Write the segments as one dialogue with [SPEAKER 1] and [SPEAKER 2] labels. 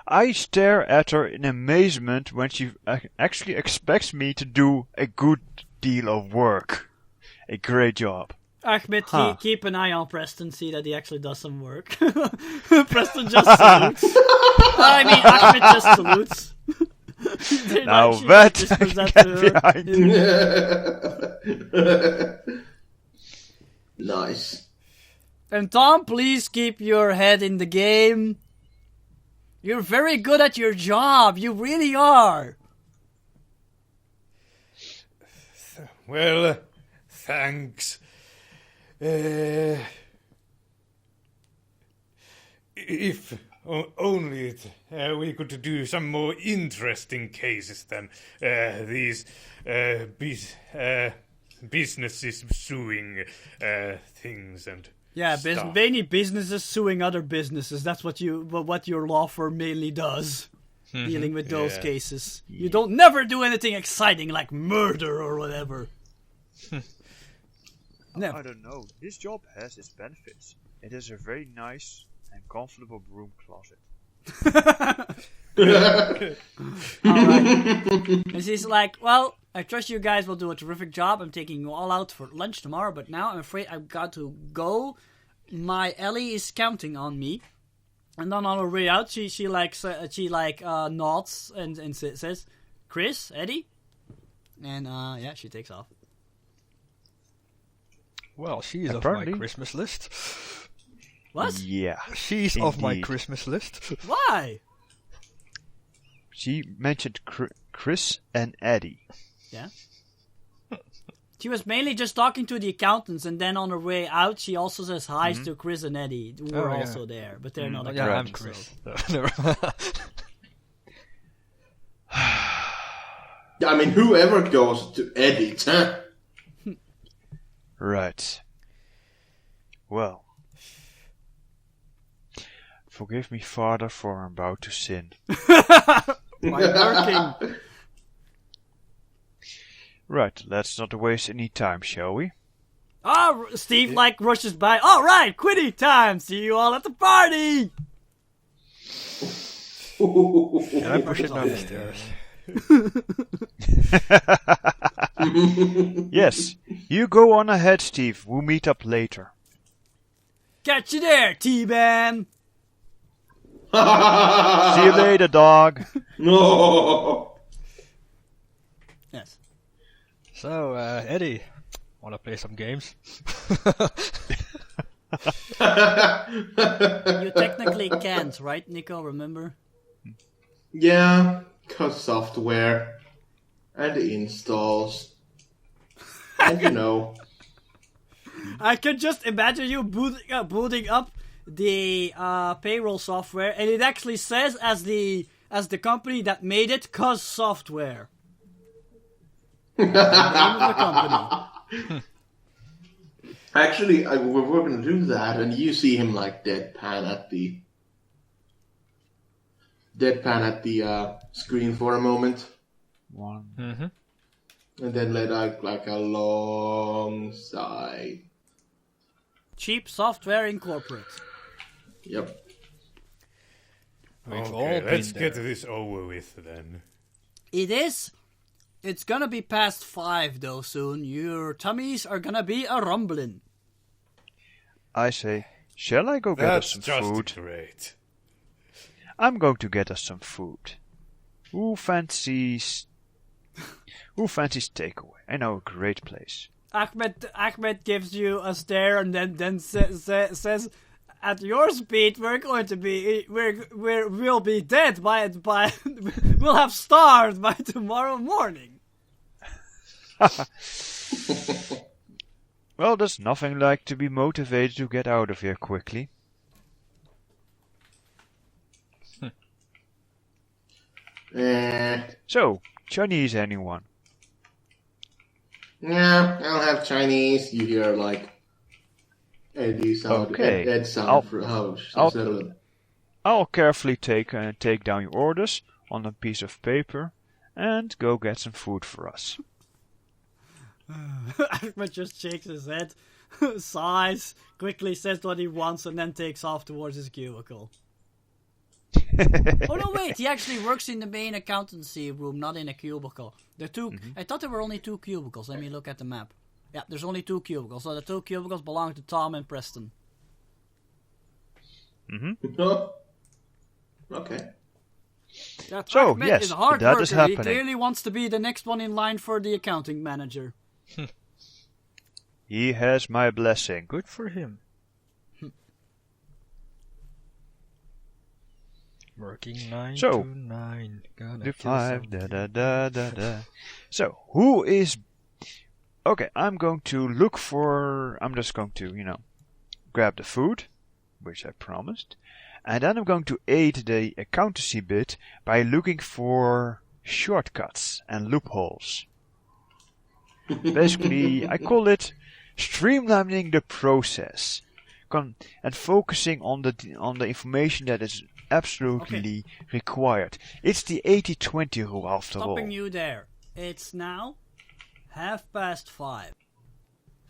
[SPEAKER 1] I stare at her in amazement when she actually expects me to do a good deal of work. A great job.
[SPEAKER 2] Ahmed, keep an eye on Preston, see that he actually does some work. Preston just salutes. I mean, Ahmed just salutes.
[SPEAKER 1] Now that I can get behind.
[SPEAKER 3] Nice.
[SPEAKER 2] And Tom, please keep your head in the game. You're very good at your job. You really are.
[SPEAKER 4] Well, thanks. If only we could do some more interesting cases than these businesses suing things and stuff.
[SPEAKER 2] Many businesses suing other businesses. That's what your law firm mainly does. Dealing with those cases. You don't never do anything exciting like murder or whatever.
[SPEAKER 1] I don't know. This job has its benefits. It is a very nice and comfortable broom closet.
[SPEAKER 2] Alright. And she's like, well, I trust you guys will do a terrific job. I'm taking you all out for lunch tomorrow, but now I'm afraid I've got to go. My Ellie is counting on me. And then on her way out, she nods and says, Chris, Eddie? And she takes off.
[SPEAKER 5] Well, she's off my Christmas list.
[SPEAKER 2] What?
[SPEAKER 1] Yeah.
[SPEAKER 5] She's off my Christmas list.
[SPEAKER 2] Why?
[SPEAKER 1] She mentioned Chris and Eddie.
[SPEAKER 2] Yeah. She was mainly just talking to the accountants, and then on her way out, she also says hi to Chris and Eddie, who were also there, but they're not accountants.
[SPEAKER 5] Yeah, I'm Chris.
[SPEAKER 3] I mean, whoever goes to edit, huh?
[SPEAKER 1] Right. Well. Forgive me, Father, for I'm about to sin.
[SPEAKER 2] My working.
[SPEAKER 1] Right, let's not waste any time, shall we?
[SPEAKER 2] Steve rushes by. All right, quitting time. See you all at the party.
[SPEAKER 5] Can I push it down the stairs?
[SPEAKER 1] Yes, you go on ahead, Steve. We'll meet up later.
[SPEAKER 2] Catch you there, T-Man.
[SPEAKER 1] See you later, dog.
[SPEAKER 3] No.
[SPEAKER 2] Yes.
[SPEAKER 5] So, Eddie, wanna play some games?
[SPEAKER 2] You technically can't, right, Nico? Remember?
[SPEAKER 3] Yeah, cause software and the installs, and you know.
[SPEAKER 2] I can just imagine you booting up the payroll software, and it actually says as the company that made it, Cuz Software. The name of the company.
[SPEAKER 3] Actually, we're going to do that, and you see him like deadpan at the screen for a moment.
[SPEAKER 1] One.
[SPEAKER 3] And then let out like a long sigh.
[SPEAKER 2] Cheap Software Incorporated.
[SPEAKER 3] Yep.
[SPEAKER 4] Okay, let's get this over with then.
[SPEAKER 2] It is. It's gonna be past 5 though soon. Your tummies are gonna be a rumbling.
[SPEAKER 1] I say, shall I go get us some food?
[SPEAKER 4] That's just great.
[SPEAKER 1] I'm going to get us some food. Who fancies takeaway? I know a great place.
[SPEAKER 2] Ahmed gives you a stare and then says, "At your speed, we'll be dead by we'll have starved by tomorrow morning."
[SPEAKER 1] Well, there's nothing like to be motivated to get out of here quickly. So, Chinese anyone?
[SPEAKER 3] Yeah, I'll have Chinese. You hear like Eddie sound,
[SPEAKER 1] Okay.
[SPEAKER 3] Ed sound for house.
[SPEAKER 1] I'll carefully take down your orders on a piece of paper and go get some food for us.
[SPEAKER 2] Ahmed just shakes his head, sighs, quickly says what he wants, and then takes off towards his cubicle. Oh no, wait! He actually works in the main accountancy room, not in a cubicle. The two. I thought there were only 2 cubicles. Let me look at the map. Yeah, there's only 2 cubicles. So the 2 cubicles belong to Tom and Preston.
[SPEAKER 3] Oh. Okay.
[SPEAKER 2] That
[SPEAKER 1] So,
[SPEAKER 2] Ahmed
[SPEAKER 1] yes,
[SPEAKER 2] is a hard
[SPEAKER 1] that
[SPEAKER 2] worker.
[SPEAKER 1] is
[SPEAKER 2] He
[SPEAKER 1] happening.
[SPEAKER 2] clearly wants to be the next one in line for the accounting manager.
[SPEAKER 1] He has my blessing.
[SPEAKER 5] Good for him. Working 9
[SPEAKER 1] So,
[SPEAKER 5] to 9. Gonna
[SPEAKER 1] The
[SPEAKER 5] kill
[SPEAKER 1] 5,
[SPEAKER 5] something.
[SPEAKER 1] da da da da da. So, who is... Okay, I'm going to look for... I'm just going to, grab the food, which I promised. And then I'm going to aid the accountancy bit by looking for shortcuts and loopholes. Basically, I call it streamlining the process and focusing on the information that is absolutely required. It's the 80-20 rule after all.
[SPEAKER 2] Stopping you there. It's now 5:30.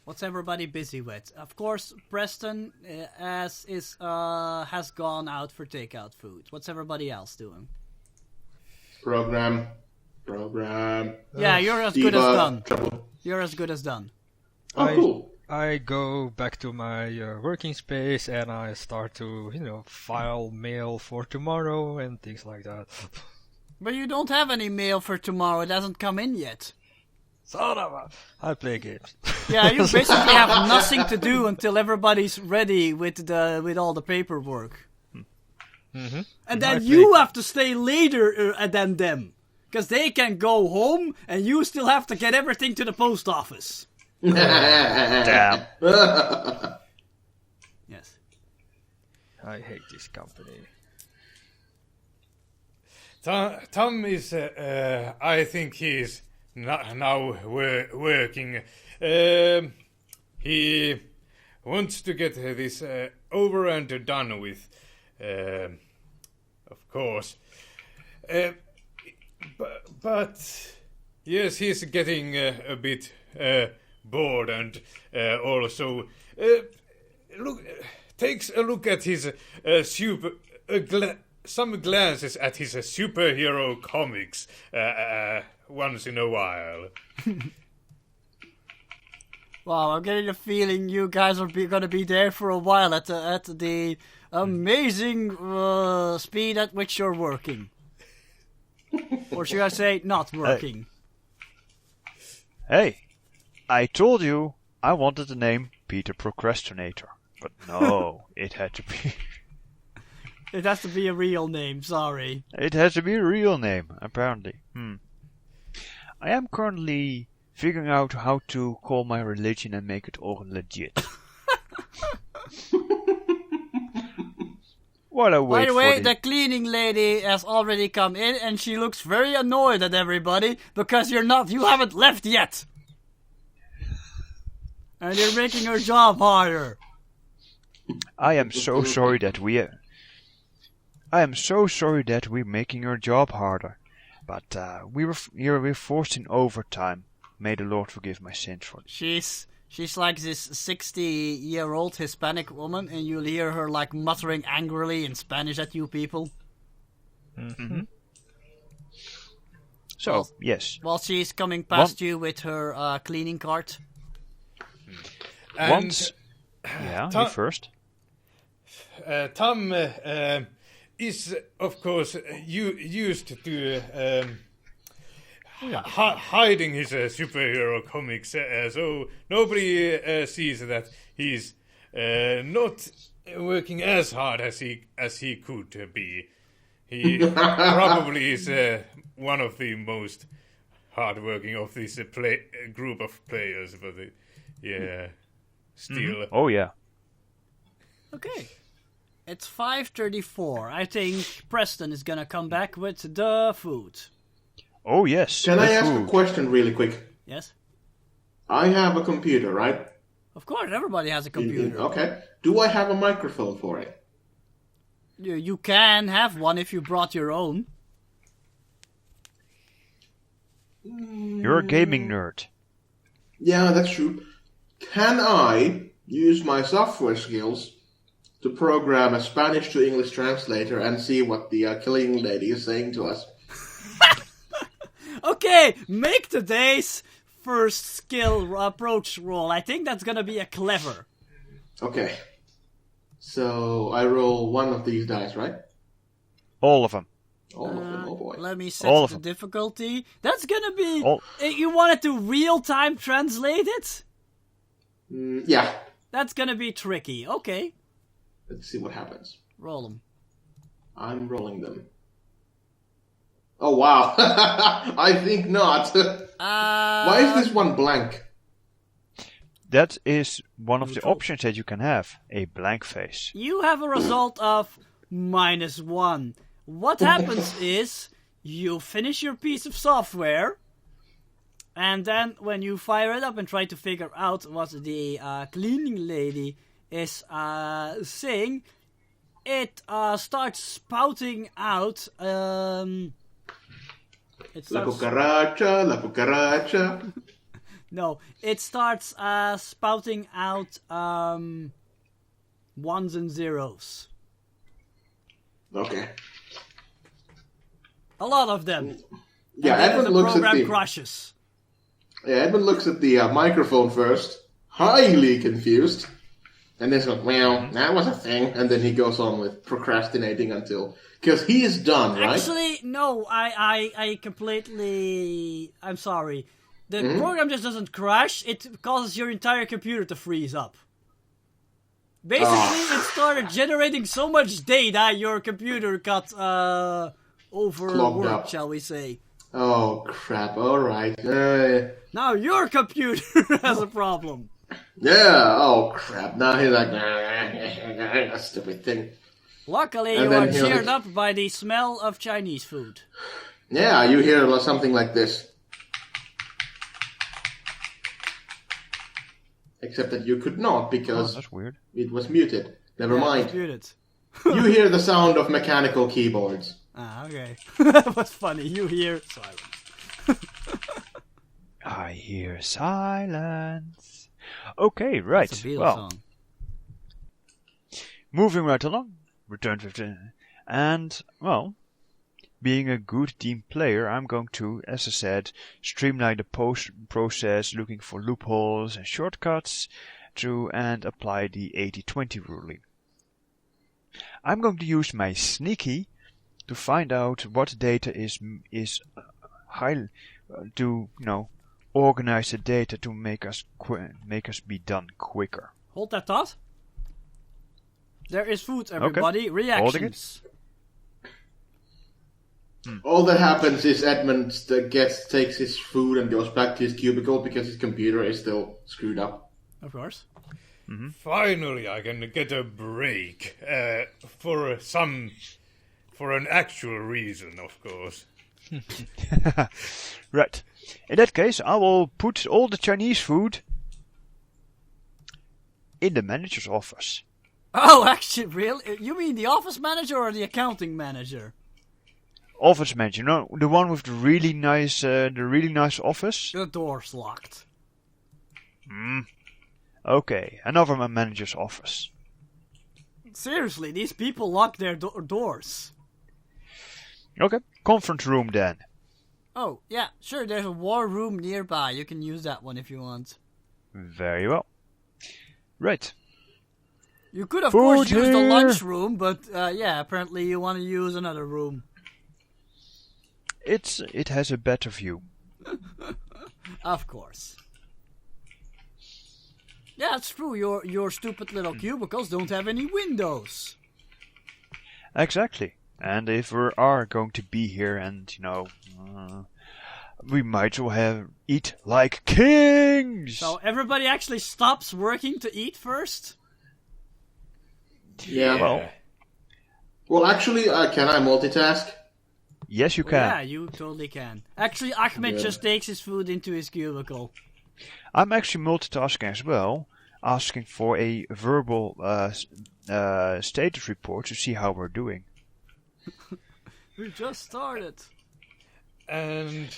[SPEAKER 2] What's everybody busy with? Of course, Preston has gone out for takeout food. What's everybody else doing?
[SPEAKER 3] Program.
[SPEAKER 2] Yeah, you're as good as
[SPEAKER 3] Diva,
[SPEAKER 2] done.
[SPEAKER 3] trouble.
[SPEAKER 2] You're as good as done.
[SPEAKER 3] Oh, cool.
[SPEAKER 5] I go back to my working space and I start to, file mail for tomorrow and things like that.
[SPEAKER 2] But you don't have any mail for tomorrow. It hasn't come in yet.
[SPEAKER 5] Son of a... I play games.
[SPEAKER 2] Yeah, you basically have nothing to do until everybody's ready with all the paperwork.
[SPEAKER 5] Mm-hmm.
[SPEAKER 2] And then you have to stay later than them. Because they can go home and you still have to get everything to the post office.
[SPEAKER 1] Damn.
[SPEAKER 2] Yes.
[SPEAKER 5] I hate this company.
[SPEAKER 4] Tom is, I think he's now working. He wants to get this over and done with, of course. But yes, he's getting a bit bored and also takes a look at his some glances at his superhero comics once in a while.
[SPEAKER 2] Wow, I'm getting the feeling you guys are going to be there for a while at the amazing speed at which you're working. Or should I say, not working?
[SPEAKER 1] Hey, I told you I wanted the name Peter Procrastinator. But no, it had to be...
[SPEAKER 2] It has to be a real name, sorry.
[SPEAKER 1] It has to be a real name, apparently. I am currently figuring out how to call my religion and make it all legit. While I wait
[SPEAKER 2] By the way,
[SPEAKER 1] for
[SPEAKER 2] the cleaning lady has already come in and she looks very annoyed at everybody because you haven't left yet. And you're making her job harder.
[SPEAKER 1] I am so sorry that we're making your job harder. But we're forced in overtime. May the Lord forgive my sins for this.
[SPEAKER 2] She's like this 60-year-old Hispanic woman, and you'll hear her like muttering angrily in Spanish at you people.
[SPEAKER 1] Mm-hmm. So, yes.
[SPEAKER 2] While she's coming past you with her cleaning cart.
[SPEAKER 4] And
[SPEAKER 1] Once... Yeah, you first.
[SPEAKER 4] Tom is, of course, used to hiding his superhero comics, so nobody sees that he's not working as hard as he could be. He probably is one of the most hardworking of this group of players, but yeah, still.
[SPEAKER 1] Mm-hmm. Oh yeah.
[SPEAKER 2] Okay. It's 5:34. I think Preston is gonna come back with the food.
[SPEAKER 1] Oh yes.
[SPEAKER 3] Can I ask
[SPEAKER 1] food.
[SPEAKER 3] a question really quick?
[SPEAKER 2] Yes?
[SPEAKER 3] I have a computer, right?
[SPEAKER 2] Of course, everybody has a computer.
[SPEAKER 3] Okay. Do I have a microphone for it?
[SPEAKER 2] You can have one if you brought your own.
[SPEAKER 1] You're a gaming nerd.
[SPEAKER 3] Yeah, that's true. Can I use my software skills to program a Spanish to English translator and see what the killing lady is saying to us.
[SPEAKER 2] Okay, make today's first skill approach roll. I think that's gonna be a clever.
[SPEAKER 3] Okay. So I roll one of these dice, right?
[SPEAKER 1] All of them.
[SPEAKER 3] All of them, oh boy.
[SPEAKER 2] Let me set
[SPEAKER 1] All of
[SPEAKER 2] the
[SPEAKER 1] them.
[SPEAKER 2] difficulty. That's gonna be...
[SPEAKER 1] All-
[SPEAKER 2] You wanted to real-time translate it?
[SPEAKER 3] Yeah.
[SPEAKER 2] That's gonna be tricky. Okay,
[SPEAKER 3] Let's see what happens.
[SPEAKER 2] roll them.
[SPEAKER 3] I'm rolling them. Oh, wow. I think not. Why is this one blank?
[SPEAKER 1] That is one of the
[SPEAKER 2] Neutral.
[SPEAKER 1] options that you can have. A blank face.
[SPEAKER 2] You have a result of -1. What happens is you finish your piece of software, and then when you fire it up and try to figure out what the cleaning lady is saying, it starts spouting out. It
[SPEAKER 3] La
[SPEAKER 2] starts,
[SPEAKER 3] cucaracha, la cucaracha.
[SPEAKER 2] no, it starts spouting out ones and zeros.
[SPEAKER 3] Okay.
[SPEAKER 2] A lot of them.
[SPEAKER 3] Yeah,
[SPEAKER 2] And then
[SPEAKER 3] Edmund
[SPEAKER 2] the
[SPEAKER 3] looks at
[SPEAKER 2] program
[SPEAKER 3] the
[SPEAKER 2] crashes.
[SPEAKER 3] Edmund looks at the microphone first, highly confused, and then goes, "Well, that was a thing," and then he goes on with procrastinating until because he is done, right?
[SPEAKER 2] Actually, no, I completely... I'm sorry. The program just doesn't crash, it causes your entire computer to freeze up. Basically, it started generating so much data, your computer got
[SPEAKER 3] Clogged
[SPEAKER 2] overworked,
[SPEAKER 3] up.
[SPEAKER 2] shall we say.
[SPEAKER 3] Oh crap! All right.
[SPEAKER 2] Now your computer has a problem.
[SPEAKER 3] Yeah. Oh crap! Now he's like, "That stupid thing."
[SPEAKER 2] Luckily,
[SPEAKER 3] And
[SPEAKER 2] you
[SPEAKER 3] then
[SPEAKER 2] are
[SPEAKER 3] he'll-
[SPEAKER 2] cheered up by the smell of Chinese food.
[SPEAKER 3] Yeah, you hear something like this. Except that you could not
[SPEAKER 1] Oh,
[SPEAKER 3] because
[SPEAKER 1] that's weird.
[SPEAKER 3] it was muted. Never mind.
[SPEAKER 2] Muted.
[SPEAKER 3] You hear the sound of mechanical keyboards.
[SPEAKER 2] Ah, okay. That was funny. You hear silence.
[SPEAKER 1] I hear silence. Okay, right.
[SPEAKER 2] It's a Beatles
[SPEAKER 1] Well,
[SPEAKER 2] song.
[SPEAKER 1] moving right along. Return 15. And, well, being a good team player, I'm going to, as I said, streamline the process, looking for loopholes and shortcuts, and apply the 80-20 ruling. I'm going to use my sneaky to find out what data is high, to organize the data to make us be done quicker.
[SPEAKER 2] Hold that thought. There is food, everybody.
[SPEAKER 1] Holding
[SPEAKER 2] Reactions.
[SPEAKER 3] All that happens is Edmund takes his food and goes back to his cubicle because his computer is still screwed up.
[SPEAKER 2] Of course.
[SPEAKER 4] Finally, I can get a break for an actual reason, of course.
[SPEAKER 1] Right. In that case, I will put all the Chinese food in the manager's office.
[SPEAKER 2] Oh, actually, really? You mean the office manager or the accounting manager?
[SPEAKER 1] Office manager, the one with the really nice office.
[SPEAKER 2] The door's locked.
[SPEAKER 1] Okay, another manager's office.
[SPEAKER 2] Seriously, these people lock their doors.
[SPEAKER 1] Okay, conference room then.
[SPEAKER 2] Oh, yeah, sure, there's a war room nearby. You can use that one if you want.
[SPEAKER 1] Very well. Right.
[SPEAKER 2] You could, of
[SPEAKER 1] Food
[SPEAKER 2] course, use the
[SPEAKER 1] here.
[SPEAKER 2] lunch room, but yeah, apparently you want to use another room.
[SPEAKER 1] It has a better view.
[SPEAKER 2] Of course. Yeah, it's true. Your stupid little cubicles don't have any windows.
[SPEAKER 1] Exactly. And if we are going to be here and, we might as well eat like kings!
[SPEAKER 2] So everybody actually stops working to eat first?
[SPEAKER 3] Yeah. Well, actually, can I multitask?
[SPEAKER 1] Yes, you
[SPEAKER 2] Well,
[SPEAKER 1] can.
[SPEAKER 2] yeah, you totally can. Actually, Ahmed
[SPEAKER 3] Yeah.
[SPEAKER 2] just takes his food into his cubicle.
[SPEAKER 1] I'm actually multitasking as well, asking for a verbal status report to see how we're doing.
[SPEAKER 2] We just started.
[SPEAKER 4] And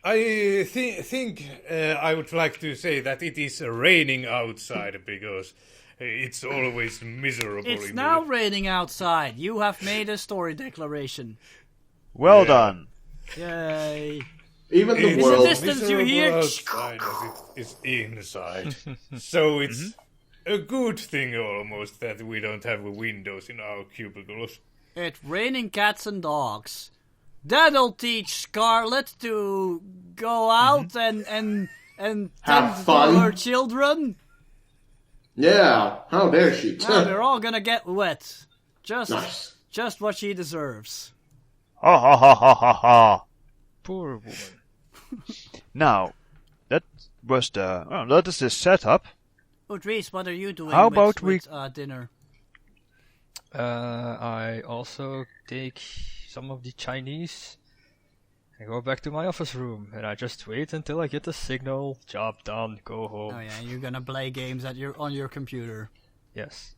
[SPEAKER 4] I think I would like to say that it is raining outside because it's always miserable.
[SPEAKER 2] It's
[SPEAKER 4] in
[SPEAKER 2] now
[SPEAKER 4] the...
[SPEAKER 2] raining outside. You have made a story declaration.
[SPEAKER 1] Well
[SPEAKER 4] Yeah.
[SPEAKER 1] done.
[SPEAKER 2] Yay.
[SPEAKER 3] Even the
[SPEAKER 2] Is
[SPEAKER 3] world.
[SPEAKER 2] it distance you
[SPEAKER 4] miserable
[SPEAKER 2] hear?
[SPEAKER 4] outside as it is inside. So it's a good thing almost that we don't have windows in our cubicles.
[SPEAKER 2] It's raining cats and dogs. That'll teach Scarlet to go out and
[SPEAKER 3] Have
[SPEAKER 2] tend to
[SPEAKER 3] fun.
[SPEAKER 2] her children.
[SPEAKER 3] Yeah, how dare she?
[SPEAKER 2] Now they're all gonna get wet.
[SPEAKER 3] Nice.
[SPEAKER 2] Just what she deserves.
[SPEAKER 1] Ha ha ha ha ha ha.
[SPEAKER 5] Poor woman.
[SPEAKER 1] Now, that was that is the setup.
[SPEAKER 2] Oh, Dries, what are you doing
[SPEAKER 1] How
[SPEAKER 2] with,
[SPEAKER 1] about
[SPEAKER 2] with dinner?
[SPEAKER 5] I also take some of the Chinese and go back to my office room, and I just wait until I get the signal. Job done. Go home.
[SPEAKER 2] Oh yeah, you're gonna play games on your computer.
[SPEAKER 5] Yes.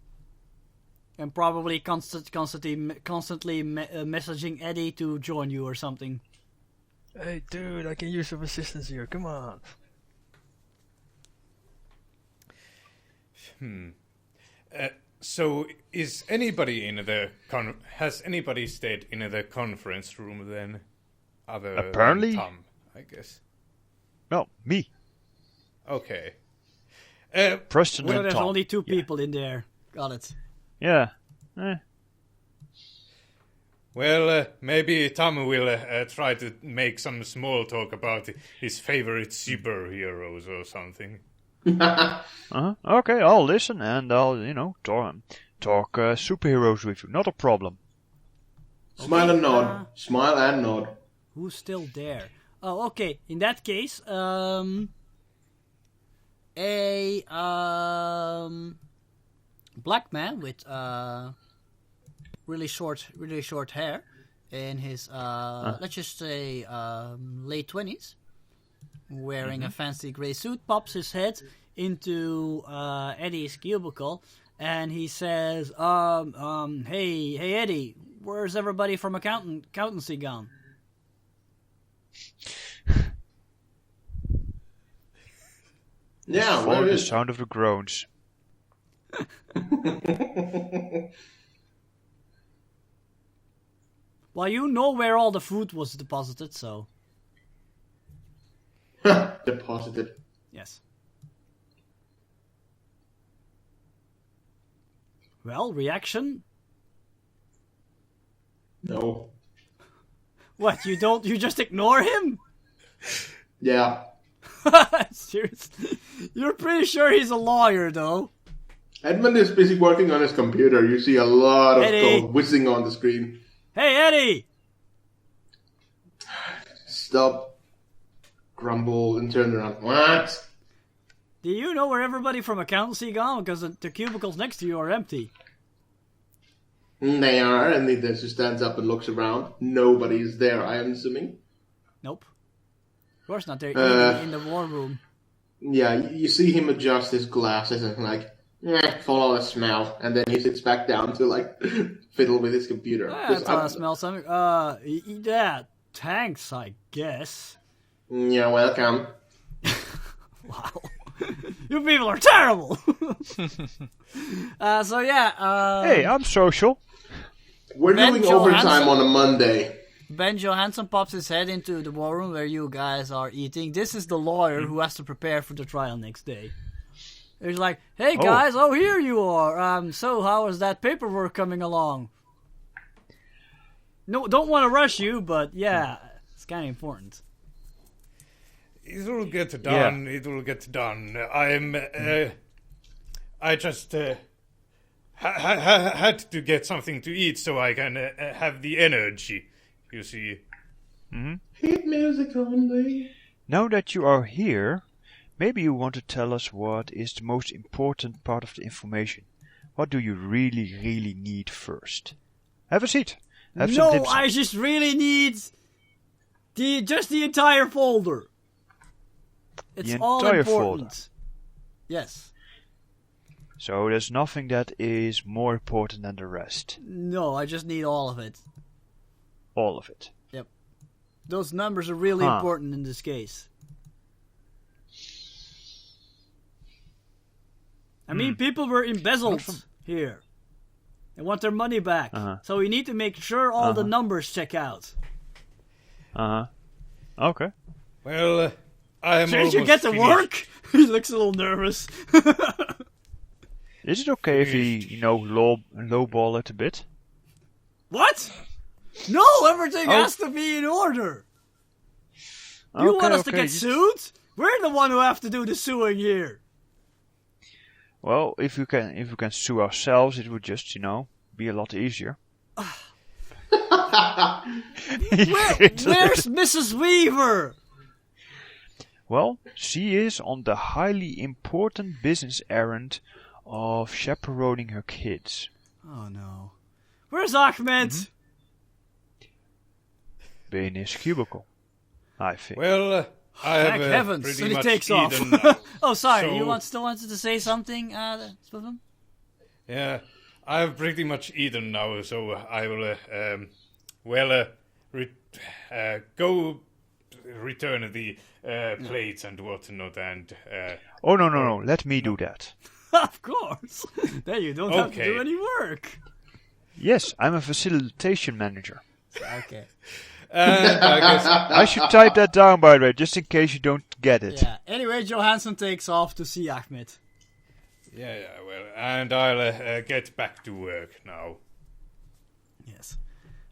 [SPEAKER 2] And probably constantly messaging Eddie to join you or something.
[SPEAKER 5] Hey, dude, I can use some assistance here. Come on.
[SPEAKER 4] So is anybody in the has anybody stayed in the conference room then? Other
[SPEAKER 1] Apparently.
[SPEAKER 4] than Tom, I guess.
[SPEAKER 1] No, me,
[SPEAKER 4] Okay.
[SPEAKER 1] Preston,
[SPEAKER 2] So
[SPEAKER 1] and
[SPEAKER 2] there's
[SPEAKER 1] Tom.
[SPEAKER 2] only two people in there. Got it.
[SPEAKER 1] Yeah.
[SPEAKER 4] Well, maybe Tom will try to make some small talk about his favorite superheroes or something.
[SPEAKER 1] Okay, I'll listen and I'll talk superheroes with you. Not a problem.
[SPEAKER 3] Smile and nod. Smile and nod.
[SPEAKER 2] Who's still there? Oh, okay. In that case, a black man with really short hair in his let's just say late 20s, wearing a fancy gray suit, pops his head into Eddie's cubicle, and he says, hey Eddie, where's everybody from accountancy gone?
[SPEAKER 3] Yeah,
[SPEAKER 1] For
[SPEAKER 3] where
[SPEAKER 1] the
[SPEAKER 3] is?
[SPEAKER 1] sound of the groans.
[SPEAKER 2] Well, you know where all the food was deposited, so
[SPEAKER 3] Deposited.
[SPEAKER 2] yes. Well, reaction?
[SPEAKER 3] No.
[SPEAKER 2] What, you just ignore him?
[SPEAKER 3] Yeah.
[SPEAKER 2] Seriously? You're pretty sure he's a lawyer, though.
[SPEAKER 3] Edmund is busy working on his computer. You see a lot of
[SPEAKER 2] Eddie.
[SPEAKER 3] code whizzing on the screen.
[SPEAKER 2] Hey, Eddie!
[SPEAKER 3] Stop. Grumble and turn around. What?
[SPEAKER 2] Do you know where everybody from accountancy gone? Because the cubicles next to you are empty.
[SPEAKER 3] They are, and he just stands up and looks around. Nobody's there, I am assuming.
[SPEAKER 2] Nope. Of course not. They're eating in the war room.
[SPEAKER 3] Yeah, you see him adjust his glasses and follow the smell, and then he sits back down to fiddle with his computer.
[SPEAKER 2] I
[SPEAKER 3] 'Cause
[SPEAKER 2] thought I
[SPEAKER 3] I'm-
[SPEAKER 2] smelled something. Yeah, thanks, I guess.
[SPEAKER 3] You're welcome.
[SPEAKER 2] Wow. You people are terrible! So yeah,
[SPEAKER 1] Hey, I'm social.
[SPEAKER 3] We're
[SPEAKER 2] Ben
[SPEAKER 3] doing overtime
[SPEAKER 2] Johansson?
[SPEAKER 3] on a Monday.
[SPEAKER 2] Ben Johansson pops his head into the war room where you guys are eating. This is the lawyer who has to prepare for the trial next day. He's like, hey guys, here you are. So how is that paperwork coming along? No, don't want to rush you, but yeah, it's kind of important.
[SPEAKER 4] It will get done. It will get done. I just had to get something to eat so I can have the energy. You see.
[SPEAKER 3] Hit music only.
[SPEAKER 1] Now that you are here, maybe you want to tell us what is the most important part of the information. What do you really, really need first? Have a seat. Have some
[SPEAKER 2] No,
[SPEAKER 1] dim sum.
[SPEAKER 2] I just really need the entire folder. It's
[SPEAKER 1] The
[SPEAKER 2] all
[SPEAKER 1] entire
[SPEAKER 2] important.
[SPEAKER 1] folder.
[SPEAKER 2] Yes.
[SPEAKER 1] So there's nothing that is more important than the rest.
[SPEAKER 2] No, I just need all of it.
[SPEAKER 1] All of it.
[SPEAKER 2] Those numbers are really important in this case. I mean, people were embezzled here. They want their money back. So we need to make sure all the numbers check out.
[SPEAKER 1] Okay.
[SPEAKER 4] Well, I am
[SPEAKER 2] Did
[SPEAKER 4] almost
[SPEAKER 2] you get to
[SPEAKER 4] finished.
[SPEAKER 2] work? He looks a little nervous.
[SPEAKER 1] Is it okay if he, lowball it a bit?
[SPEAKER 2] What? No, everything has to be in order. You want us to get sued? We're the one who have to do the suing here.
[SPEAKER 1] Well, if we can sue ourselves, it would just, be a lot easier.
[SPEAKER 2] Where's Mrs. Weaver?
[SPEAKER 1] Well, she is on the highly important business errand of chaperoning her kids.
[SPEAKER 2] Oh no. Where's Ahmed?
[SPEAKER 1] In his cubicle, I think.
[SPEAKER 4] Well, I
[SPEAKER 2] Thank
[SPEAKER 4] have
[SPEAKER 2] heavens.
[SPEAKER 4] pretty
[SPEAKER 2] And he
[SPEAKER 4] much
[SPEAKER 2] takes off.
[SPEAKER 4] eaten now.
[SPEAKER 2] Oh, sorry.
[SPEAKER 4] So-
[SPEAKER 2] You still wanted to say something, Swiflin?
[SPEAKER 4] Yeah, I have pretty much eaten now, so I will, go return the plates and whatnot, and
[SPEAKER 1] Oh, no, let me do that.
[SPEAKER 2] Of course. Then you don't have to do
[SPEAKER 4] Okay.
[SPEAKER 2] any work.
[SPEAKER 1] Yes, I'm a facilitation manager.
[SPEAKER 2] Okay.
[SPEAKER 4] and I guess
[SPEAKER 1] I should type that down, by the way, just in case you don't get it.
[SPEAKER 2] Yeah. Anyway, Johansson takes off to see Ahmed.
[SPEAKER 4] yeah, well, and I'll get back to work now.
[SPEAKER 2] Yes.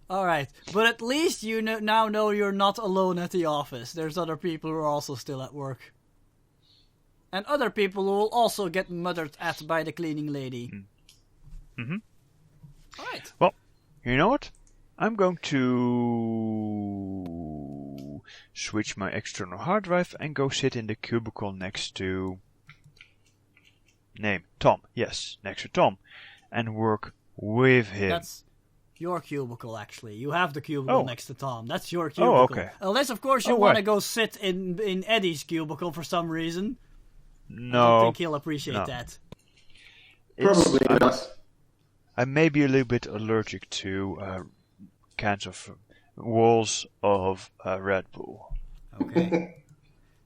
[SPEAKER 2] All right, but at least you now know you're not alone at the office. There's other people who are also still at work. And other people who will also get muttered at by the cleaning lady.
[SPEAKER 1] Mm-hmm.
[SPEAKER 2] All right.
[SPEAKER 1] Well, you know what? I'm going to switch my external hard drive and go sit in the cubicle next to... Name, Tom. Yes, next to Tom. And work with him.
[SPEAKER 2] That's your cubicle, actually. You have the cubicle
[SPEAKER 1] Oh.
[SPEAKER 2] next to Tom. That's your cubicle.
[SPEAKER 1] Oh, okay.
[SPEAKER 2] Unless, of course, you
[SPEAKER 1] Oh,
[SPEAKER 2] want to
[SPEAKER 1] right.
[SPEAKER 2] go sit in Eddie's cubicle for some reason. I don't
[SPEAKER 1] No,
[SPEAKER 2] think he'll appreciate
[SPEAKER 1] no.
[SPEAKER 2] that.
[SPEAKER 3] Probably not.
[SPEAKER 1] I may be a little bit allergic to cans of walls of Red Bull.
[SPEAKER 2] Okay.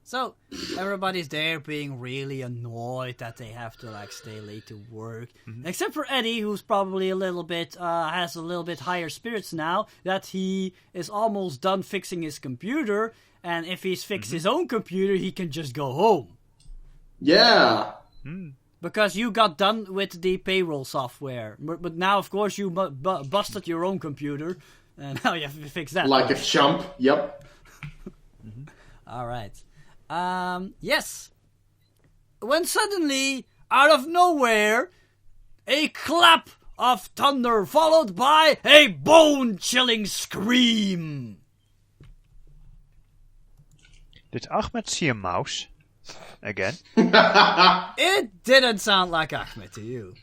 [SPEAKER 2] So, everybody's there being really annoyed that they have to, stay late to work. Except for Eddie, who's probably a little bit, has a little bit higher spirits now, that he is almost done fixing his computer, and if he's fixed his own computer, he can just go home.
[SPEAKER 3] Yeah.
[SPEAKER 2] Because you got done with the payroll software. But now, of course, you busted your own computer, and now you have to fix that.
[SPEAKER 3] Like a chump. Yep.
[SPEAKER 2] All right. Yes. When suddenly, out of nowhere, a clap of thunder followed by a bone-chilling scream.
[SPEAKER 1] Did Ahmed see a mouse? Again?
[SPEAKER 2] It didn't sound like Ahmed to you.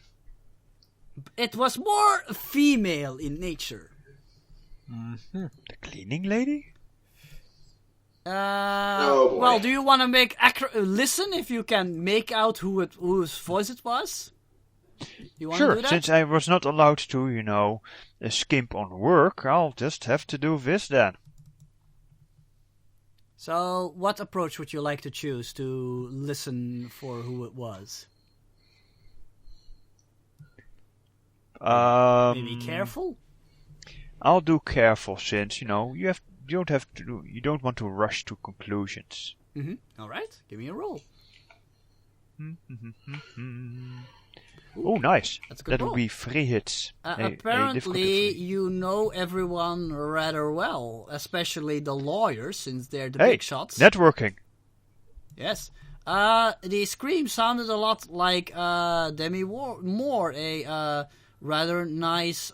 [SPEAKER 2] It was more female in nature.
[SPEAKER 1] The cleaning lady?
[SPEAKER 3] Oh, boy.
[SPEAKER 2] Well, do you want to make listen if you can make out whose voice it was? You want to
[SPEAKER 1] Sure,
[SPEAKER 2] do that?
[SPEAKER 1] since I was not allowed to, skimp on work, I'll just have to do this then.
[SPEAKER 2] So, what approach would you like to choose to listen for who it was? Maybe careful?
[SPEAKER 1] I'll do careful since, you don't want to rush to conclusions.
[SPEAKER 2] All right, give me a roll.
[SPEAKER 1] Oh, nice.
[SPEAKER 2] That's a good
[SPEAKER 1] That
[SPEAKER 2] roll.
[SPEAKER 1] would be 3 hits.
[SPEAKER 2] Apparently, you know everyone rather well, especially the lawyers, since they're the
[SPEAKER 1] Hey,
[SPEAKER 2] big shots.
[SPEAKER 1] networking.
[SPEAKER 2] Yes. The scream sounded a lot like Demi Moore, a rather nice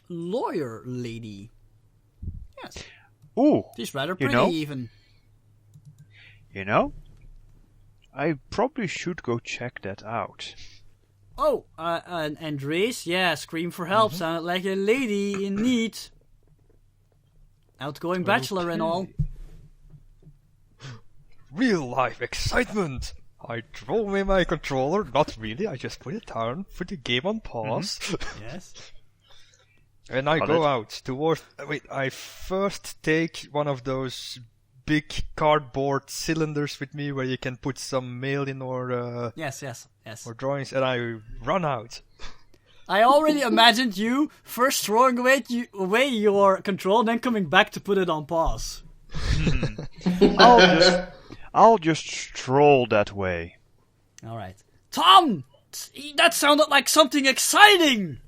[SPEAKER 2] lawyer lady. Yes.
[SPEAKER 1] Ooh,
[SPEAKER 2] She's rather
[SPEAKER 1] You
[SPEAKER 2] pretty,
[SPEAKER 1] know?
[SPEAKER 2] even.
[SPEAKER 1] I probably should go check that out.
[SPEAKER 2] Oh, and Andres, yeah, scream for help sounded like a lady in need. Outgoing bachelor and all.
[SPEAKER 5] Real life excitement! I throw away my controller, not really, I just put it down, put the game on pause,
[SPEAKER 2] Yes.
[SPEAKER 5] and I
[SPEAKER 1] Got
[SPEAKER 5] go
[SPEAKER 1] it.
[SPEAKER 5] out towards... Wait, I first take one of those big cardboard cylinders with me where you can put some mail in or
[SPEAKER 2] Yes.
[SPEAKER 5] or drawings, and I run out.
[SPEAKER 2] I already imagined you first throwing away your control, then coming back to put it on pause.
[SPEAKER 1] I'll just stroll that way.
[SPEAKER 2] All right, Tom, that sounded like something exciting.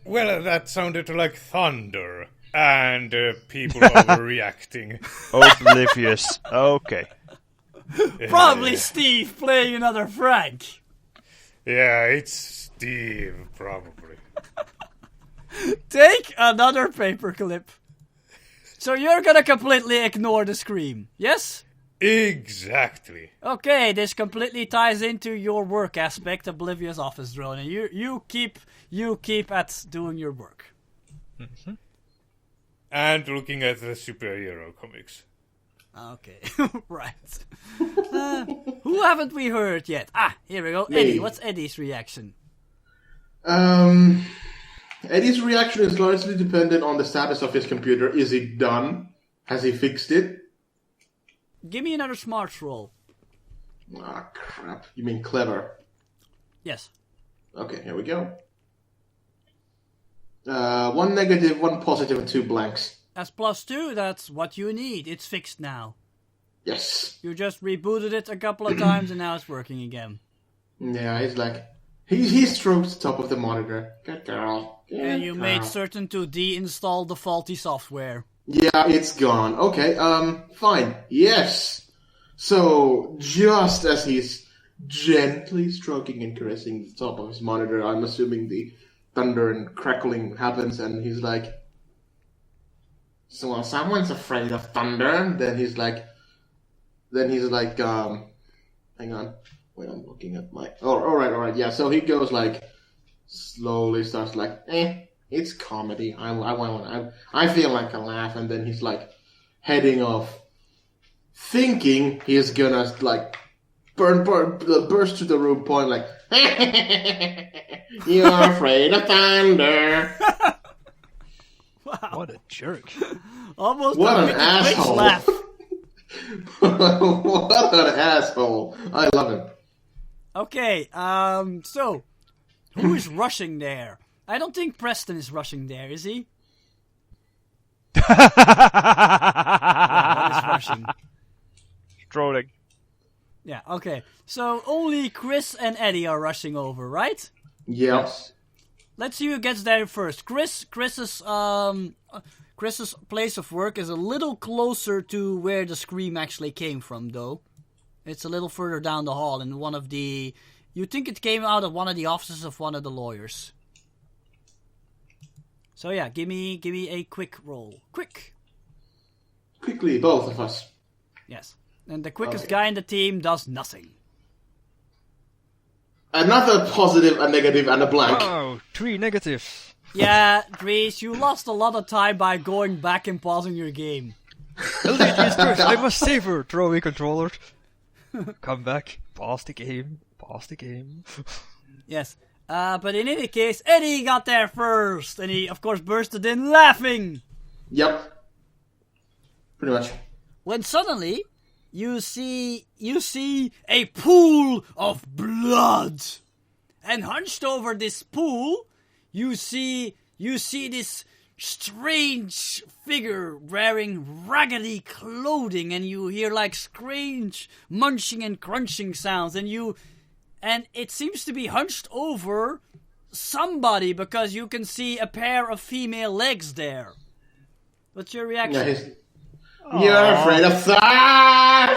[SPEAKER 4] Well, that sounded like thunder and people overreacting.
[SPEAKER 1] Oblivious. Okay.
[SPEAKER 2] Probably Steve playing another Frank.
[SPEAKER 4] Yeah, it's Steve, probably.
[SPEAKER 2] Take another paperclip. So you're gonna completely ignore the scream, yes?
[SPEAKER 4] Exactly.
[SPEAKER 2] Okay, this completely ties into your work aspect, Oblivious Office Drone, and you keep at doing your work.
[SPEAKER 5] Mm-hmm.
[SPEAKER 4] And looking at the superhero comics.
[SPEAKER 2] Okay, right. Who haven't we heard yet? Ah, here we go.
[SPEAKER 3] Me.
[SPEAKER 2] Eddie, what's Eddie's reaction?
[SPEAKER 3] Eddie's reaction is largely dependent on the status of his computer. Is it done? Has he fixed it?
[SPEAKER 2] Give me another smarts roll.
[SPEAKER 3] Ah, crap. You mean clever?
[SPEAKER 2] Yes.
[SPEAKER 3] Okay, here we go. 1 negative, 1 positive, and 2 blanks.
[SPEAKER 2] That's +2, that's what you need. It's fixed now.
[SPEAKER 3] Yes.
[SPEAKER 2] You just rebooted it a couple of times and now it's working again.
[SPEAKER 3] Yeah, he's like... He strokes the top of the monitor. Good girl. Good
[SPEAKER 2] And you
[SPEAKER 3] girl.
[SPEAKER 2] made certain to deinstall the faulty software.
[SPEAKER 3] Yeah, it's gone. Okay, fine. Yes. So, just as he's gently stroking and caressing the top of his monitor, I'm assuming the thunder and crackling happens, and he's like, so well, someone's afraid of thunder. Then he's like, hang on. Wait, I'm looking at my... Oh, alright, yeah. So he goes like, slowly starts like, it's comedy. I feel like a laugh, and then he's like, heading off, thinking he's gonna like, burst to the room, point like, you're afraid of thunder.
[SPEAKER 2] Wow.
[SPEAKER 5] What a jerk.
[SPEAKER 2] Almost
[SPEAKER 3] What
[SPEAKER 2] a
[SPEAKER 3] an
[SPEAKER 2] Wicked Witch
[SPEAKER 3] asshole.
[SPEAKER 2] laugh.
[SPEAKER 3] What an asshole. I love him.
[SPEAKER 2] Okay, so, who is rushing there? I don't think Preston is rushing there, is he? What is rushing?
[SPEAKER 1] Strolling.
[SPEAKER 2] Yeah, okay. So, only Chris and Eddie are rushing over, right?
[SPEAKER 3] Yeah.
[SPEAKER 2] Let's see who gets there first. Chris's place of work is a little closer to where the scream actually came from, though. It's a little further down the hall in one of the... You think it came out of one of the offices of one of the lawyers. So yeah, give me a quick roll. Quick!
[SPEAKER 3] Quickly, both of us.
[SPEAKER 2] Yes. And the quickest
[SPEAKER 3] Okay.
[SPEAKER 2] guy in the team does nothing.
[SPEAKER 3] Another positive, a negative, and a blank.
[SPEAKER 5] Oh, 3 negatives.
[SPEAKER 2] Yeah, Dries, you lost a lot of time by going back and pausing your game.
[SPEAKER 5] LDG is first. I must save her. Throw away controller. Come back. Pause the game.
[SPEAKER 2] Yes. But in any case, Eddie got there first, and he, of course, bursted in laughing.
[SPEAKER 3] Yep. Pretty much.
[SPEAKER 2] When suddenly, you see a pool of blood. And hunched over this pool, you see this strange figure wearing raggedy clothing, and you hear like strange munching and crunching sounds, and it seems to be hunched over somebody because you can see a pair of female legs there. What's your reaction?
[SPEAKER 3] Yeah, you're afraid of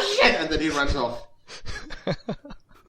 [SPEAKER 3] shit, and then he runs off.